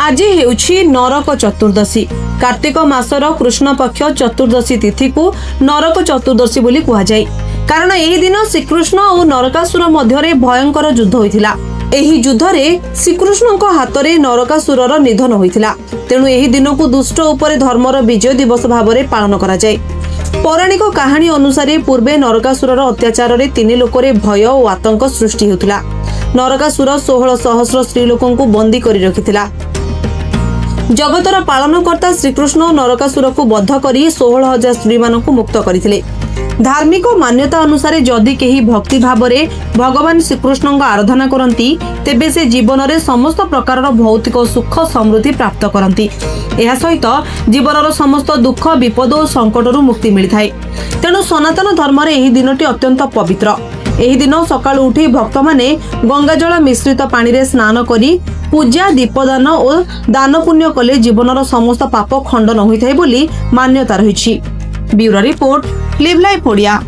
आज हेउछि नरक चतुर्दशी। कार्तिक मासर कृष्ण पक्ष चतुर्दशी तिथि को नरक चतुर्दशी बोली कहा जाए, कारण एही दिन श्रीकृष्ण और नरकासुर मध्य भयंकर युद्ध होइथिला। एही युद्धरे श्रीकृष्ण हाथ में नरकासुरर निधन होइथिला। तेणु एही दिन को दुष्ट उपरे धर्मर विजय दिवस भाव में पालन करा जाए। पौराणिक कहानी अनुसार पूर्वे नरकासुरर अत्याचार रे 3 लोकरे भय और आतंक सृष्टि होतिला। नरकासुर 16 सहस्र स्त्री लोकन को बंदी करी रखिथिला। जगतर पालनकर्ता श्रीकृष्ण नरकासुर को बद्ध करी 16,000 स्त्री मानक मुक्त करथिले। धार्मिक मान्यता अनुसार जदि केही भक्ति भाव रे भगवान श्रीकृष्ण आराधना करती तेबे से जीवन में समस्त प्रकार भौतिक सुख समृद्धि प्राप्त करती। यह सहित जीवन समस्त दुख विपद और संकट मुक्ति मिलता है। तेणु सनातन धर्म रे एही दिनटी अत्यंत पवित्र। एही दिन सकाळु उठी भक्त माने गंगाजल मिश्रित पानी रे स्नान करी पूजा दीपदान और दान पुण्य कले जीवनर समस्त पाप खंडन होइथाय बोली मान्यता रहिछि। Bureau report, live life Odia.